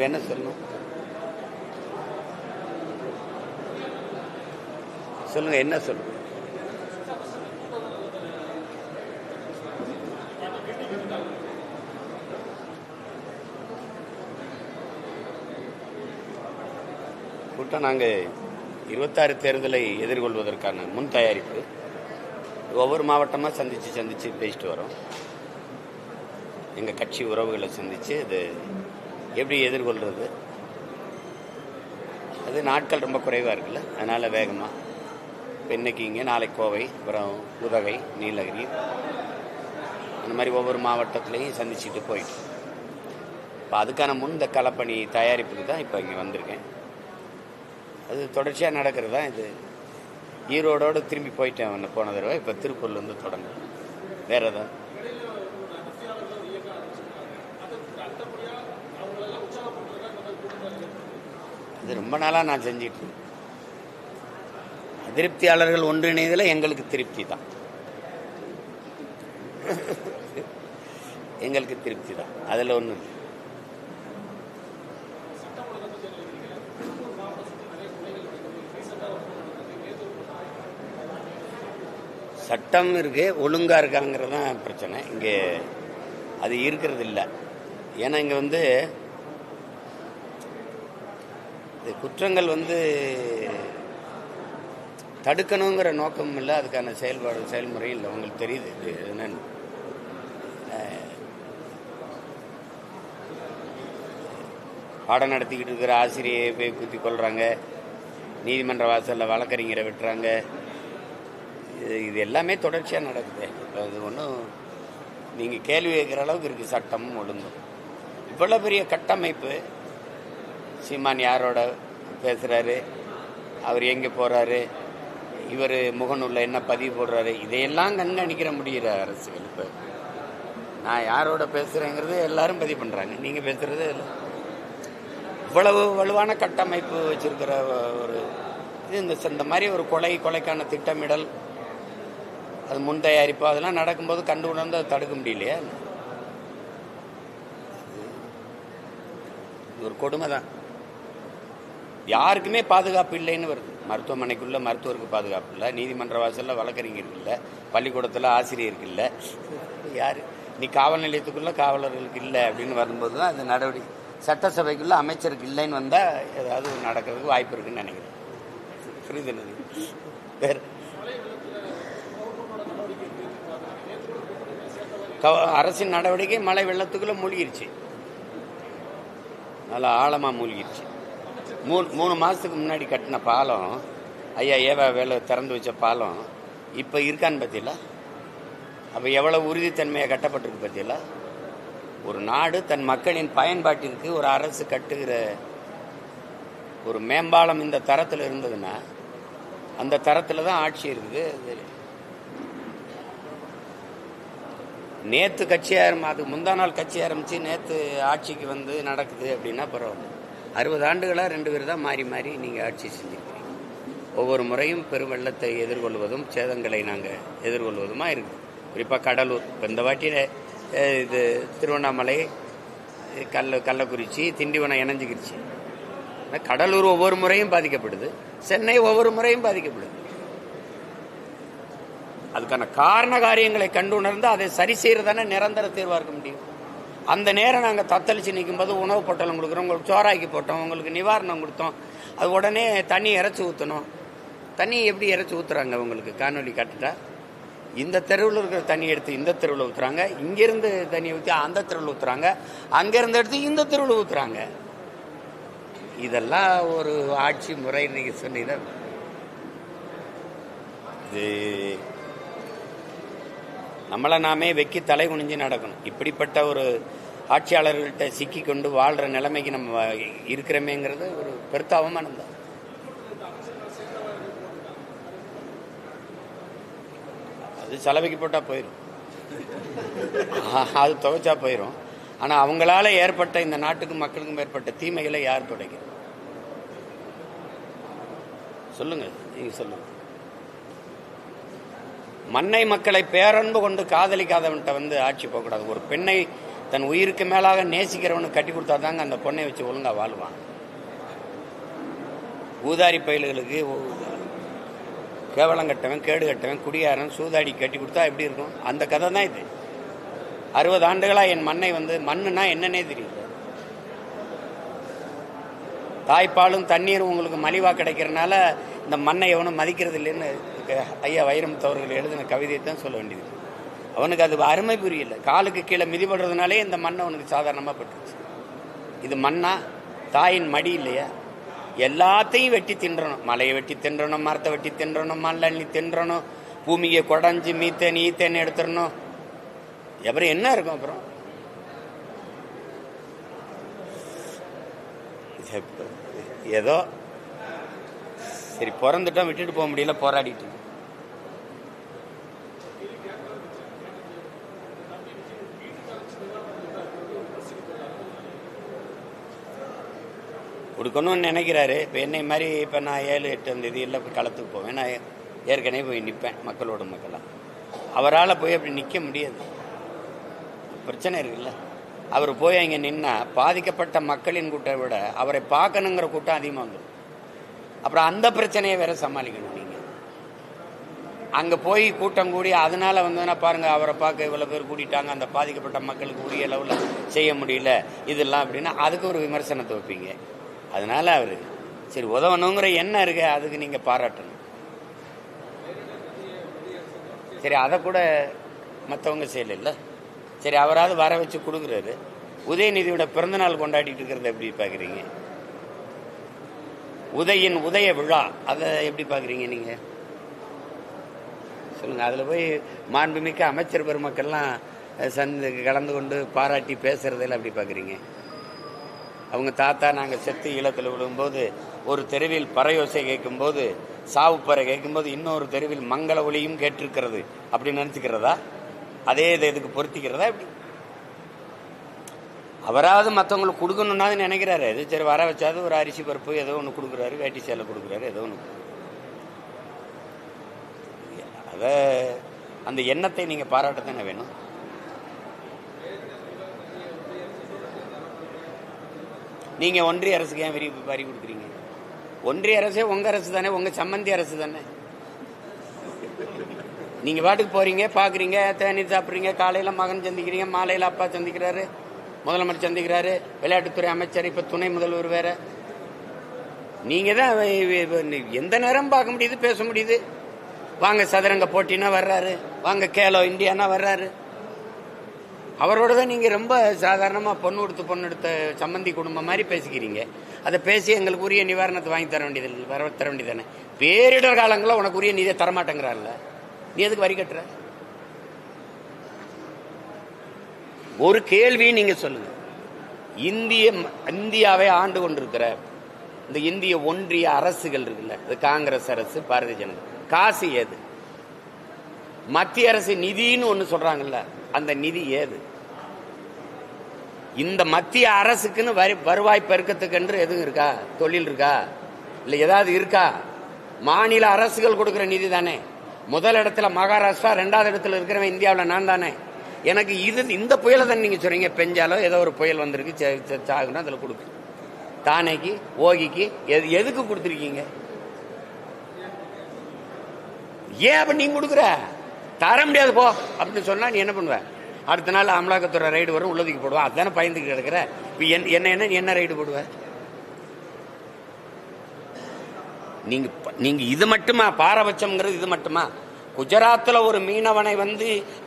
என்ன சொல்லணும் சொல்லுங்க, என்ன சொல்லுங்க. கூட்டம் நாங்கள் 26 தேர்தலை எதிர்கொள்வதற்கான முன் தயாரிப்பு ஒவ்வொரு மாவட்டமாக சந்தித்து பேசிட்டு வரோம். எங்கள் கட்சி உறவுகளை சந்தித்து இது எப்படி எதிர்கொள்கிறது, அது நாட்கள் ரொம்ப குறைவாக இருக்குல்ல, அதனால் வேகமாக இப்போ இன்றைக்கி இங்கே, நாளைக்கு கோவை, அப்புறம் உதகை, நீலகிரி, அந்த மாதிரி ஒவ்வொரு மாவட்டத்துலேயும் சந்திச்சுட்டு போயிட்டு இப்போ அதுக்கான முன் இந்த களப்பணி தயாரிப்புக்கு தான் இப்போ இங்கே வந்திருக்கேன். அது தொடர்ச்சியாக நடக்கிறது தான். இது ஈரோடோடு திரும்பி போயிட்டேன் போன தடவை. இப்போ திருப்பூர்லேருந்து தொடங்க வேறு ஏதாவது அது ரொம்ப நாளாக நான் செஞ்சிட்டு அதிருப்தியாளர்கள் ஒன்றிணைதல எங்களுக்கு திருப்தி தான். எங்களுக்கு திருப்தி தான், அதில் ஒன்றும் இல்லை. சட்டம் இருக்கு, ஒழுங்காக இருக்காங்கிறது தான் பிரச்சனை. இங்கே அது இருக்கிறது இல்லை. ஏன்னா இங்கே குற்றங்கள் தடுக்கணுங்கிற நோக்கம் இல்லை, அதுக்கான செயல்முறை இல்லை. உங்களுக்கு தெரியுது இது என்னன்னு. பாடம் நடத்திக்கிட்டு இருக்கிற ஆசிரியை போய் குத்தி கொள்றாங்க, நீதிமன்ற வாசலில் வழக்கறிஞரை விட்டுறாங்க. இது எல்லாமே தொடர்ச்சியாக நடக்குது. இப்போ அது ஒன்றும் நீங்கள் கேள்வி கேட்குற அளவுக்கு இருக்குது சட்டமும் ஒழுங்கும். இவ்வளோ பெரிய கட்டமைப்பு, சீமான் யாரோட பேசுகிறாரு, அவர் எங்கே போகிறாரு, இவர் முகநூலில் என்ன பதிவு போடுறாரு, இதையெல்லாம் கண்காணிக்கிற முடிகிற அரசியல். இப்போ நான் யாரோட பேசுகிறேங்கிறது எல்லாரும் பதிவு பண்ணுறாங்க, நீங்கள் பேசுகிறது இல்லை. இவ்வளவு வலுவான கட்டமைப்பு வச்சிருக்கிற ஒரு இது இந்த மாதிரி ஒரு கொலைக்கான திட்டமிடல், அது முன் தயாரிப்பு, அதெல்லாம் நடக்கும்போது கண்டு உணர்ந்து அதை தடுக்க முடியலையா? ஒரு கொடுமை தான். யாருக்குமே பாதுகாப்பு இல்லைன்னு வருது. மருத்துவமனைக்குள்ள மருத்துவருக்கு பாதுகாப்பு இல்லை, நீதிமன்ற வாசலில் வழக்கறிஞருக்கு இல்லை, பள்ளிக்கூடத்தில் ஆசிரியருக்கு இல்லை, யார் நீ காவல் நிலையத்துக்குள்ள காவலர்களுக்கு இல்லை அப்படின்னு வரும்போது தான் அந்த நடவடிக்கை. சட்டசபைக்குள்ள அமைச்சருக்கு இல்லைன்னு வந்தால் ஏதாவது நடக்கிறதுக்கு வாய்ப்பு இருக்குன்னு நினைக்கிறேன். புரியுது? வேறு அரசின் நடவடிக்கை மழை வெள்ளத்துக்குள்ள மூழ்கிருச்சு, நல்லா ஆழமாக மூழ்கிருச்சு. 3 மாதத்துக்கு முன்னாடி கட்டின பாலம், ஐயா ஏவா வேலை திறந்து வச்ச பாலம் இப்போ இருக்கான்னு பற்றியில. அப்போ எவ்வளோ உறுதித்தன்மையாக கட்டப்பட்டிருக்கு பற்றியில. ஒரு நாடு தன் மக்களின் பயன்பாட்டிற்கு ஒரு அரசு கட்டுகிற ஒரு மேம்பாலம் இந்த தரத்தில் இருந்ததுன்னா அந்த தரத்தில் தான் ஆட்சி இருக்குது. நேற்று கட்சி அதுக்கு முந்தா நாள் கட்சி ஆரம்பித்து நேற்று ஆட்சிக்கு நடக்குது அப்படின்னா பரவாயில்ல. 60 ஆண்டுகளாக 2 பேர் தான் மாறி மாறி நீங்கள் ஆட்சி செஞ்சுருக்கிறீங்க. ஒவ்வொரு முறையும் பெருவெள்ளத்தை எதிர்கொள்வதும் சேதங்களை நாங்கள் எதிர்கொள்வதுமா இருக்குது. குறிப்பாக கடலூர், இப்போ இந்த வாட்டியில் இது திருவண்ணாமலை, கள்ளக்குறிச்சி, திண்டிவனம் இணைஞ்சிக்கிடுச்சு. கடலூர் ஒவ்வொரு முறையும் பாதிக்கப்படுது, சென்னை ஒவ்வொரு முறையும் பாதிக்கப்படுது. அதுக்கான காரண காரியங்களை கண்டு உணர்ந்து அதை சரி செய்யறதானே நிரந்தர தீர்வாக இருக்க முடியும். அந்த நேரம் நாங்கள் தத்தளிச்சு நிற்கும் போது உணவு பொட்டலம் கொடுக்குறோம், உங்களுக்கு சோறாக்கி போட்டோம், உங்களுக்கு நிவாரணம் கொடுத்தோம், அது உடனே தண்ணி இறைச்சி ஊற்றணும். தண்ணி எப்படி இறைச்சி ஊற்றுறாங்க? உங்களுக்கு காணொலி காட்டுட்டா, இந்த தெருவில் இருக்கிற தண்ணி எடுத்து இந்த தெருவில் ஊற்றுறாங்க, இங்கிருந்து தண்ணி ஊற்றி அந்த தெருவில் ஊற்றுறாங்க, அங்கிருந்து எடுத்து இந்த தெருவில் ஊற்றுறாங்க. இதெல்லாம் ஒரு ஆட்சி முறை இன்னைக்கு சொன்னீங்க. இது நம்மளை நாமே வெக்கி தலை குனிஞ்சு நடக்கணும். இப்படிப்பட்ட ஒரு ஆட்சியாளர்கள்ட்ட சிக்கி கொண்டு வாழ்கிற நிலைமைக்கு நம்ம இருக்கிறோமேங்கிறது ஒரு பெருத்த அவமானம் தான். அது செலவைக்கு போட்டால் போயிடும், அது துவைச்சா போயிடும். ஆனால் அவங்களால ஏற்பட்ட இந்த நாட்டுக்கும் மக்களுக்கும் ஏற்பட்ட தீமைகளை யார் துடைக்கிறது? சொல்லுங்க, நீங்க சொல்லுங்க. மண்ணை மக்களை பேரன்பு கொண்டு காதலிக்காதவன்ட்ட ஆட்சி போகக்கூடாது. ஒரு பெண்ணை தன் உயிருக்கு மேலாக நேசிக்கிறவனுக்கு கட்டி கொடுத்தா தாங்க அந்த பொண்ணை வச்சு ஒழுங்காக வாழ்வான். ஊதாரி பயல்களுக்கு கேவலம் கட்டவன், கேடு கட்டவன், குடியாரன், சூதாடி கட்டி கொடுத்தா எப்படி இருக்கும்? அந்த கதை தான் இது. 60 ஆண்டுகளாக என் மண்ணை மண்ணுனா என்னன்னே தெரியல. தாய்ப்பாலும் தண்ணீரும் உங்களுக்கு மலிவாக கிடைக்கிறனால இந்த மண்ணை எவனும் மதிக்கிறது இல்லைன்னு ஐயா வைரமுத்து அவர்கள் எழுதின கவிதையை தான் சொல்ல வேண்டியது. அவனுக்கு அது அருமை புரியல. காலுக்கு கீழே மிதிபடுறதுனாலே இந்த மண்ணை அவனுக்கு சாதாரணமாக பட்டுருச்சு. இது மண்ணா? தாயின் மடி இல்லையா? எல்லாத்தையும் வெட்டி தின்றணும். மலையை வெட்டி தின்றணும், மரத்தை வெட்டி தின்றணும், மண்ணி தின்றணும், பூமியை குடஞ்சி மீத்தேன் ஈத்தேன் எடுத்துடணும். அப்புறம் என்ன இருக்கும்? அப்புறம் ஏதோ சரி பிறந்துட்டோம், விட்டுட்டு போக முடியல, போராடிட்டு கொடுக்கணும்னு நினைக்கிறாரு. இப்போ என்னை மாதிரி இப்போ நான் 7, 8 தேதியில் போய் களத்துக்கு போவேன். நான் ஏற்கனவே போய் நிற்பேன் மக்களோட மக்களாக. அவரால் போய் அப்படி நிற்க முடியாது, பிரச்சனை இருக்குல்ல. அவர் போய் அங்கே நின்னா பாதிக்கப்பட்ட மக்களின் கூட்டத்தை விட அவரை பார்க்கணுங்கிற கூட்டம் அதிகமாக வந்துடும். அப்புறம் அந்த பிரச்சனையை வேற சமாளிக்கணும். நீங்கள் அங்கே போய் கூட்டம் கூடி அதனால வந்ததுன்னா பாருங்கள், அவரை பார்க்க இவ்வளோ பேர் கூட்டிட்டாங்க, அந்த பாதிக்கப்பட்ட மக்களுக்கு உரிய அளவில் செய்ய முடியல இதெல்லாம் அப்படின்னா அதுக்கு ஒரு விமர்சனத்தை வைப்பீங்க. அதனால அவர் சரி உதவணுங்கிற எண்ணம் இருக்கு, அதுக்கு நீங்கள் பாராட்டணும். சரி அதை கூட மற்றவங்க செய்யல. சரி அவராது வர வச்சு கொடுக்குறாரு. உதயநிதியோட பிறந்தநாள் கொண்டாடிட்டு இருக்கிறத எப்படி பார்க்குறீங்க? உதய விழா அதை எப்படி பார்க்குறீங்க நீங்கள்? சொல்லுங்கள். அதில் போய் மாண்புமிக்க அமைச்சர் பெருமக்கள்லாம் கலந்து கொண்டு பாராட்டி பேசுறதில் எப்படி பார்க்குறீங்க? அவங்க தாத்தா நாங்கள் செத்து ஈழத்தில் விழும்போது ஒரு தெருவில் பறையோசை கேட்கும்போது, சாவுப்பறை கேட்கும்போது இன்னொரு தெருவில் மங்கள ஒளியும் கேட்டிருக்கிறது அப்படின்னு நினச்சிக்கிறதா? அதே இதை இதுக்கு பொருத்திக்கிறதா? எப்படி அவராவது மற்றவங்களுக்கு கொடுக்கணுன்னாது நினைக்கிறாரு. இது சரி வர வச்சாது ஒரு அரிசி பருப்பு ஏதோ ஒன்று கொடுக்குறாரு, வேட்டி சேலை கொடுக்குறாரு, ஏதோ ஒன்று. அதை அந்த எண்ணத்தை நீங்கள் பாராட்டத்தானே வேணும். நீங்கள் ஒன்றிய அரசுக்கு ஏன் வரி கொடுக்குறீங்க? ஒன்றிய அரசே உங்கள் அரசு தானே, உங்கள் சம்மந்தி அரசு தானே. நீங்கள் பாட்டுக்கு போகிறீங்க, பார்க்குறீங்க, தேநீர் சாப்பிட்றீங்க, காலையில் மகன் சந்திக்கிறீங்க, மாலையில் அப்பா சந்திக்கிறாரு, முதலமைச்சர் சந்திக்கிறாரு, விளையாட்டுத்துறை அமைச்சர், இப்போ துணை முதல்வர் வேற. நீங்கள் தான் எந்த நேரம் பார்க்க முடியுது, பேச முடியுது. வாங்க சதுரங்க போட்டினா வர்றாரு, வாங்க கேலோ இந்தியானா வர்றாரு. அவரோட தான் நீங்கள் ரொம்ப சாதாரணமாக பொண்ணு எடுத்த சம்மந்தி குடும்பம் மாதிரி பேசிக்கிறீங்க. அதை பேசி எங்களுக்கு உரிய நிவாரணத்தை வாங்கி தர வேண்டியது தானே. பேரிடர் காலங்களில் உனக்கு உரிய நிதியை தரமாட்டேங்கிறான்ல, நீ எதுக்கு வரி கட்டுற? ஒரு கேள்வி நீங்க சொல்லுங்க. இந்தியாவை ஆண்டு கொண்டிருக்கிற இந்த இந்திய ஒன்றிய அரசுகள் இருக்குல்ல, இது காங்கிரஸ் அரசு, பாரதிய ஜனதா, காசு ஏது? மத்திய அரசு நிதின்னு ஒண்ணு சொல்றாங்கல்ல, அந்த நிதி ஏது? இந்த மத்திய அரசுக்குன்னு வருவாய் பெருக்கத்துக்கு என்று எதுவும் இருக்கா? தொழில் இருக்கா? இல்ல ஏதாவது இருக்கா? மாநில அரசுகள் கொடுக்கிற நிதி தானே. முதல் இடத்துல மகாராஷ்டிரா, 2வது இடத்துல இருக்கிறவன் இந்தியாவில் நான் தானே. எனக்கு இந்த புயலை தானே நீங்க சொல்றீங்க. பெஞ்சாலோ ஏதோ ஒரு புயல் வந்திருக்கு சாகுனா அதில் கொடுக்கு. தானேக்கு, ஓகிக்கு எதுக்கு கொடுத்துருக்கீங்க? ஏன் அப்ப நீங்க கொடுக்குற? தர முடியாது போ அப்படின்னு சொன்னா நீ என்ன பண்ணுவ? அடுத்த நாள் அமலாக்கத்துறை ரைடு வரும், உள்ளதுக்கு போடுவான். அதுதானே பயந்துக்கு கிடக்குற. என்ன ரைடு போடுவ நீங்க? இது மட்டுமா பாரபட்சம்ங்கிறது? இது மட்டுமா? குஜராத்ல ஒரு மீனவனை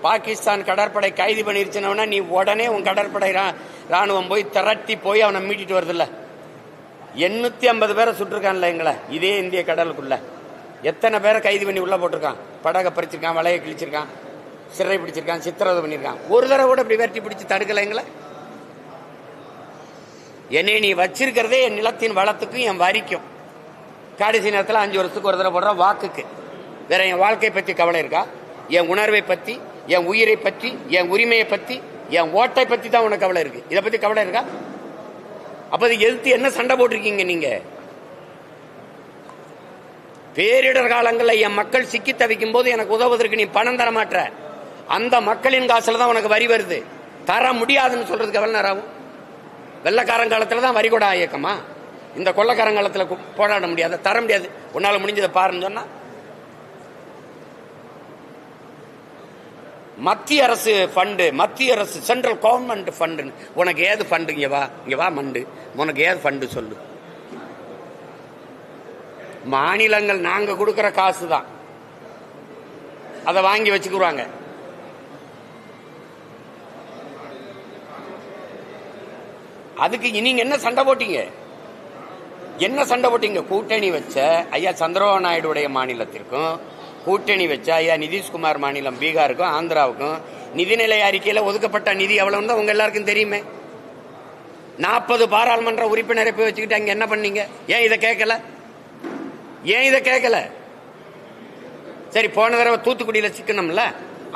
பாகிஸ்தான் கடற்படை கைது பண்ணிருச்சுனா நீ உடனே உன் கடற்படை ராணுவம் போய் திரட்டி போய் அவனை மீட்டிட்டு வருது இல்ல? 850 பேரை சுட்டிருக்கான்ல எங்களை இதே இந்திய கடலுக்குள்ள. எத்தனை பேரை கைது பண்ணி உள்ள போட்டிருக்கான்? படகை பறிச்சிருக்கான், வலையை கிழிச்சிருக்கான், சிறை பிடிச்சிருக்கான், சித்திரவதை பண்ணிருக்கான். ஒரு தடவை கூட இப்படி வெட்டி பிடிச்சு தடுக்கல எங்களை. என்னை நீ வச்சிருக்கிறதே என் நிலத்தின் வளத்துக்கும் என் வரிக்கும். கடைசி நேரத்தில் 5 வருஷத்துக்கு ஒரு தடவை போடுற வாக்குக்கு. வேற என் வாழ்க்கை பற்றி கவலை இருக்கா? என் உணர்வை பற்றி, என் உயிரை பற்றி, என் உரிமையை பற்றி, என் ஓட்டை பற்றி தான் உனக்கு கவலை இருக்கு. இதை பத்தி கவலை இருக்கா? அப்ப எதிர்த்து என்ன சண்டை போட்டிருக்கீங்க நீங்க? பேரிடர் காலங்களில் என் மக்கள் சிக்கி தவிக்கும் போது எனக்கு உதவுவதற்கு நீ பணம் தர மாட்ட. அந்த மக்களின் காசுல தான் உனக்கு வரி வருது. தர முடியாதுன்னு சொல்றதுக்கு எவ்வளவு நேரம் ஆகும்? வெள்ளக்காரங்காலத்துல தான் வரிகொடா இயக்கமா? இந்த கொள்ளக்காரங்காலத்துல போராட முடியாது, தர முடியாது, உன்னால முடிஞ்சதை பாருன்னு சொன்னா. மத்திய அரசு ஃபண்டு, மத்திய அரசு சென்ட்ரல் கவர்மெண்ட் ஃபண்டு, உனக்கு ஏது ஃபண்டு? இங்க வா மண்டு, உனக்கு ஏது ஃபண்டு சொல்லு. மாநிலங்கள் நாங்க கொடுக்கிற காசு தான், அதை வாங்கி வச்சுக்குவாங்க. அதுக்கு நீங்க என்ன சண்டை போட்டீங்க? என்ன சண்டை போட்டீங்க? கூட்டணி வச்ச ஐயா சந்திரபாபு நாயுடைய மாநிலத்திற்கும், கூட்டணி வச்ச ஐயா நிதிஷ்குமார் மாநிலம் பீகாருக்கும் ஆந்திராவுக்கும் நிதிநிலை அறிக்கையில ஒதுக்கப்பட்ட நிதி எவ்வளவுன்னு தான் உங்க எல்லாருக்கும் தெரியுமே. 40 பாராளுமன்ற உறுப்பினரை போய் வச்சுக்கிட்டு அங்க என்ன பண்ணீங்க? ஏன் இதை கேட்கல? சரி, போன தடவை தூத்துக்குடியில சிக்கணும்ல,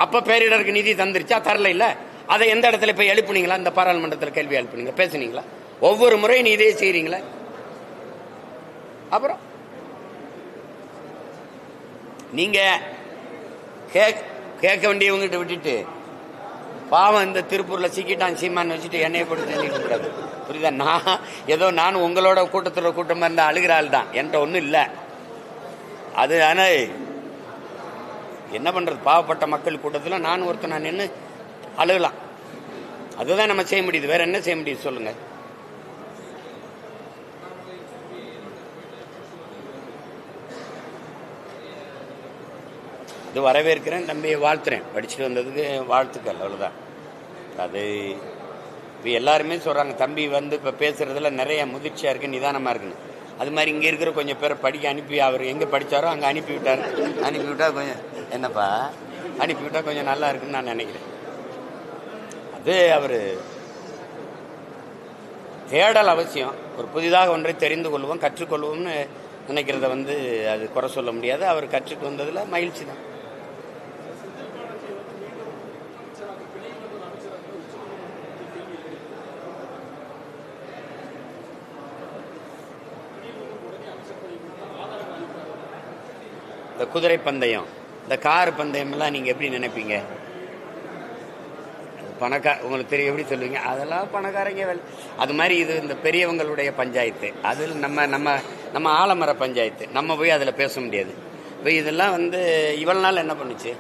அப்ப பேரிடருக்கு நிதி தந்துருச்சா? தரல இல்ல. அதை எந்த இடத்துல போய் எழுப்புனீங்களா? இந்த பாராளுமன்றத்தில் கேள்வி எழுப்புனீங்க, பேசுனீங்களா? ஒவ்வொரு முறையும் நீ இதே செய்யறீங்களா? அப்புறம் நீங்க கேட்க வேண்டியவங்கிட்ட விட்டுட்டு பாவம் இந்த திருப்பூர்ல சிக்கிட்டான் சீமான் வச்சுட்டு என்னைய போட்டு சொல்லிட்டு கூடாது, புரியுதா? நானும் உங்களோட கூட்டத்தோட கூட்டமா இருந்தா அழுகிற ஆள் தான், என்கிட்ட ஒன்றும் இல்லை. அது ஆனா என்ன பண்றது, பாவப்பட்ட மக்கள் கூட்டத்தில் நான் ஒருத்தர் நான் நின்று அழுகலாம். அதுதான் நம்ம செய்ய முடியுது, வேற என்ன செய்ய முடியுது சொல்லுங்க? இது வரவேற்கிறேன், தம்பியை வாழ்த்துறேன், படிச்சுட்டு வந்ததுக்கு வாழ்த்துக்கள், அவ்வளவுதான். அது இப்போ எல்லாருமே சொல்றாங்க தம்பி வந்து இப்போ பேசுறதுல நிறைய முதிர்ச்சியா இருக்கு, நிதானமா இருக்குன்னு. அது மாதிரி இங்க இருக்கிற கொஞ்சம் பேரை படிக்க அனுப்பி, அவர் எங்க படிச்சாரோ அங்க அனுப்பிவிட்டாரு. அனுப்பிவிட்டா கொஞ்சம் என்னப்பா, அனுப்பிவிட்டா கொஞ்சம் நல்லா இருக்குன்னு நான் நினைக்கிறேன். அது அவரு தேடல் அவசியம். ஒரு புதிதாக ஒன்றை தெரிந்து கொள்வோம், கற்றுக்கொள்வோம்னு நினைக்கிறத வந்து அது குறை சொல்ல முடியாது. அவர் கற்றுக்கு வந்ததுல மகிழ்ச்சி தான். இந்த குதிரை பந்தயம், இந்த கார் பந்தயம் எல்லாம் நீங்க எப்படி நினைப்பீங்க? உங்களுக்கு தெரியும், எப்படி சொல்லுவீங்க? அதெல்லாம் பணக்காரங்க வேலை. அது மாதிரி இது இந்த பெரியவங்களுடைய பஞ்சாயத்து, அதில் நம்ம நம்ம நம்ம ஆலமர பஞ்சாயத்து, நம்ம போய் அதில் பேச முடியாது. இப்போ இதெல்லாம் வந்து இவ்வளவு நாள் என்ன பண்ணுச்சு?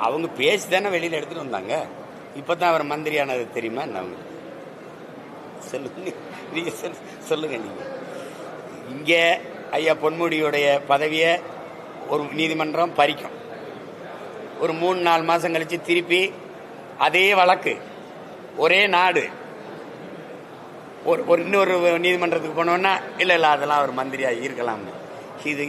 அவங்க பேசி தானே வெளியில் எடுத்துட்டு வந்தாங்க. இப்பதான் அவர் மந்திரியானது தெரியுமா என்ன? அவங்க சொல்லுங்க, நீங்க சொல்லுங்க. நீங்க இங்கே ஐயா பொன்முடியுடைய பதவியை ஒரு நீதிமன்றம் பறிக்கும். ஒரு 3-4 மாசம் கழிச்சு திருப்பி அதே வழக்கு, ஒரே நாடு, ஒரு இன்னொரு நீதிமன்றத்துக்கு போனோம்னா இல்ல அதெல்லாம் ஒரு மந்திரியா இருக்கலாம்னு.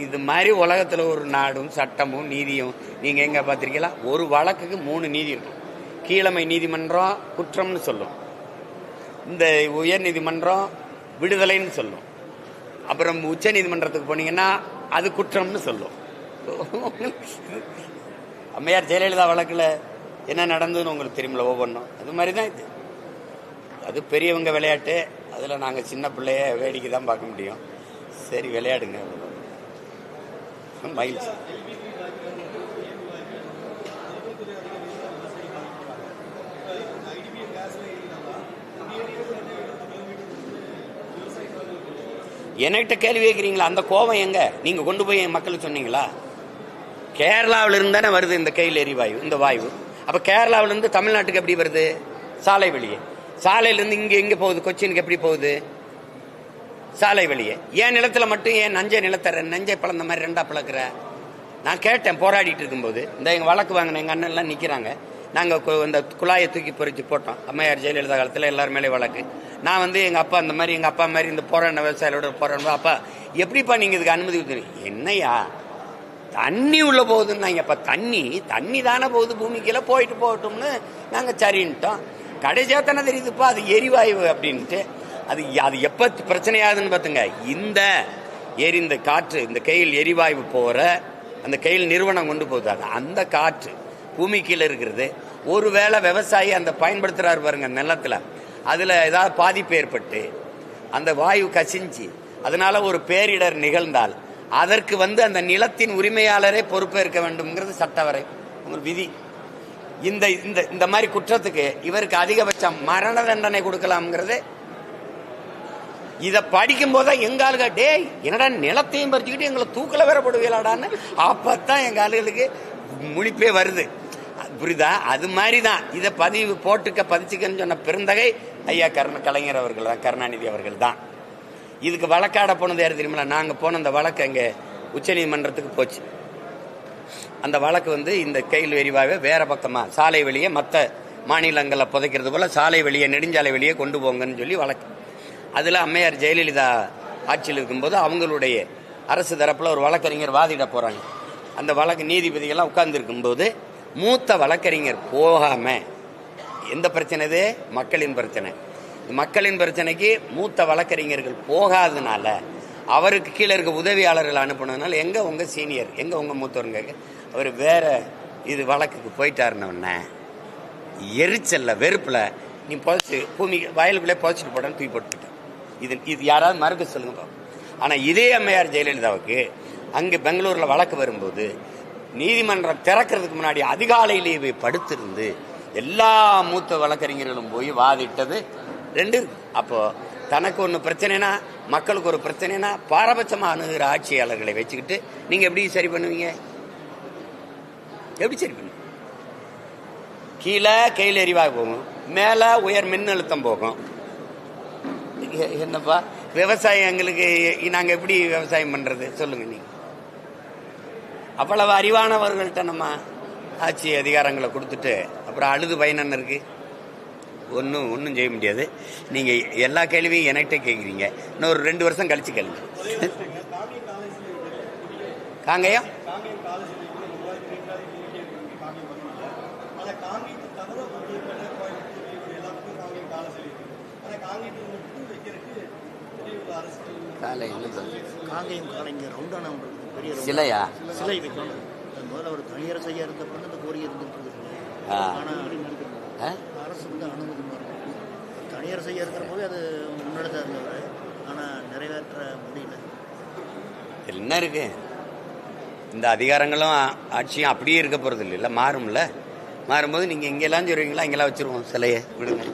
இது மாதிரி உலகத்துல ஒரு நாடும் சட்டமும் நீதியும் நீங்க எங்க பாத்திருக்கீங்களா? ஒரு வழக்குக்கு 3 நீதி இருக்கும். கீழமை நீதிமன்றம் குற்றம்னு சொல்லும், இந்த உயர் நீதிமன்றம் விடுதலைன்னு சொல்லும், அப்புறம் உச்ச நீதிமன்றத்துக்கு போனீங்கன்னா அது குற்றம்னு சொல்லும். அம்மையார் ஜெயலலிதா வழக்குல என்ன நடந்ததுன்னு உங்களுக்கு தெரியுமில்ல ஒவ்வொன்றும். அது மாதிரிதான் இது. அது பெரியவங்க விளையாட்டு, அதுல நாங்க சின்ன பிள்ளைய வேடிக்கை தான் பார்க்க முடியும். சரி, விளையாடுங்க, மகிழ்ச்சி. என்கிட்ட கேள்வி கேட்கிறீங்களா? அந்த கோபம் எங்க? நீங்க கொண்டு போய் என் மக்களுக்கு சொன்னீங்களா? கேரளாவில இருந்து தானே வருது இந்த கையில் எரிவாயு, இந்த வாயு. அப்ப கேரளாவில இருந்து தமிழ்நாட்டுக்கு எப்படி வருது? சாலை வழியே. சாலையில இருந்து இங்க எங்க போகுது? கொச்சினுக்கு எப்படி போகுது? சாலை வழியே. ஏன் நிலத்துல மட்டும் ஏன் நஞ்சை நிலத்தர நஞ்சை பழந்த மாதிரி 2ஆ பழக்கிற? நான் கேட்டேன் போராடிட்டு இருக்கும்போது. இந்த எங்க வழக்கு வாங்கின எங்க அண்ணன் எல்லாம் நிக்கிறாங்க. நாங்க இந்த குழாயை தூக்கி பொறிச்சு போட்டோம். அம்மையார் ஜெயலலிதா காலத்துல எல்லாரும் மேலே வழக்கு. நான் வந்து எங்க அப்பா அந்த மாதிரி, எங்க அப்பா மாதிரி இந்த போராட விவசாயிகளோட போராட, அப்பா எப்படிப்பா நீங்க இதுக்கு அனுமதி கொடுத்தீங்க? என்னையா தண்ணி உள்ள போகுதுன்னு. அப்ப தண்ணி தானே போகுது, பூமிக்குள்ள போயிட்டு போகட்டும்னு நாங்க சரின்ட்டோம். கடைசியா தானே தெரியுதுப்பா அது எரிவாயு அப்படின்ட்டு. அது எப்ப பிரச்சனையாகுதுன்னு பாத்துங்க. இந்த எரிந்த காற்று, இந்த கையில் எரிவாயு போற அந்த கையில் நிறுவனம் கொண்டு போகுது, அந்த காற்று பூமி கீழே இருக்கிறது. ஒருவேளை விவசாயி அந்த பயன்படுத்துறாரு பாருங்க நிலத்துல, அதுல ஏதாவது பாதிப்பு ஏற்பட்டு அந்த வாயு கசிஞ்சு அதனால ஒரு பேரிடர் நிகழ்ந்தால் அதற்கு அந்த நிலத்தின் உரிமையாளரே பொறுப்பேற்க வேண்டும்ங்கிறது சட்டவரை உங்களுக்கு விதி. இந்த இந்த இந்த மாதிரி குற்றத்துக்கு இவருக்கு அதிகபட்சம் மரண தண்டனை கொடுக்கலாம்ங்கிறது. இதை படிக்கும் போதுதான் எங்க ஆளுக டே என்னடா நிலத்தையும் பறிச்சுக்கிட்டு எங்களை தூக்கல வேற போடுவீங்களாடான்னு அப்பதான் எங்க ஆளுகளுக்கு முழிப்பே வருது. புரியுதா? அது மாதிரிதான் இதை பதிச்சுக்கன்னு சொன்ன பெருந்தகை ஐயா கலைஞர் அவர்கள் தான், கருணாநிதி அவர்கள் தான். இதுக்கு வழக்காட போனது யாரு தெரியுமா? நாங்க போன அந்த வழக்கு அங்க உச்ச நீதிமன்றத்துக்கு போச்சு. அந்த வழக்கு இந்த கையில் விரிவாகவே வேற பக்கமா சாலை வெளியே மற்ற மாநிலங்களில் புதைக்கிறது போல சாலை வெளியே நெடுஞ்சாலை வெளியே கொண்டு போங்கன்னு சொல்லி வழக்கு. அதுல அம்மையார் ஜெயலலிதா ஆட்சியில் இருக்கும்போது அவங்களுடைய அரசு தரப்புல ஒரு வழக்கறிஞர் வாதிட போறாங்க. அந்த வழக்கு நீதிபதிகள்லாம் உட்கார்ந்து இருக்கும்போது மூத்த வழக்கறிஞர் போகாம, எந்த பிரச்சனை இது? மக்களின் பிரச்சனை. மக்களின் பிரச்சனைக்கு மூத்த வழக்கறிஞர்கள் போகாதனால அவருக்கு கீழே இருக்க உதவியாளர்கள் அனுப்பினதுனால எங்க உங்க சீனியர், எங்க உங்க மூத்தவருங்க, அவர் வேற இது வழக்குக்கு போயிட்டாருன்னு எரிச்சல்ல வெறுப்புல நீ புதைச்சு பூமி வயலுக்குள்ளே புதைச்சிட்டு போட்டேன்னு தூக்கி போட்டுக்கிட்டேன். இது யாராவது மறுக்க சொல்லுங்க. ஆனா இதே அம்மையார் ஜெயலலிதாவுக்கு அங்கு பெங்களூர்ல வழக்கு வரும்போது நீதிமன்றம் திறக்கிறதுக்கு முன்னாடி அதிகாலையிலேயே படுத்திருந்து எல்லா மூத்த வழக்கறிஞர்களும் போய் வாதிட்டது 2. அப்போ தனக்கு ஒன்று பிரச்சனைனா மக்களுக்கு ஒரு பிரச்சனைனா பாரபட்சமா அணுகிற ஆட்சியாளர்களை வச்சுக்கிட்டு நீங்க எப்படி சரி பண்ணுவீங்க? எப்படி சரி பண்ணுவீங்க? கீழே கையில் எரிவாக போகும், மேல உயர் மின் அழுத்தம் போகும். என்னப்பா விவசாயம் எங்களுக்கு நாங்க எப்படி விவசாயம் பண்றது சொல்லுங்க நீங்க? அவ்வளவு அறிவானவர்கள்ட்ட நம்ம ஆட்சி அதிகாரங்களை கொடுத்துட்டு அப்புறம் அழுது பயன் இருக்கு? ஒன்றும் செய்ய முடியாது. நீங்க எல்லா கேள்வியும் என்கிட்ட கேட்குறீங்க. இன்னொரு 2 வருஷம் கழிச்சு கேளுங்க. காங்கயம் சிலையா சிலை வைக்கணும். முதல்ல ஒரு தனியார் செய்ய இருந்த பொண்ணு இந்த கோரிக்கை இருந்துட்டு அரசு அனுமதி தனியார் செய்ய இருக்கிற போது அது முன்னெடுத்த இருந்தவர். ஆனால் நிறைவேற்ற முடியல. என்ன இருக்கு? இந்த அதிகாரங்களும் ஆட்சியும் அப்படியே இருக்க போறது இல்லை, மாறும்ல. மாறும்போது நீங்க இங்கெல்லாம் சொல்றீங்களா, இங்கெல்லாம் வச்சிருவோம் சிலையை விடுங்க.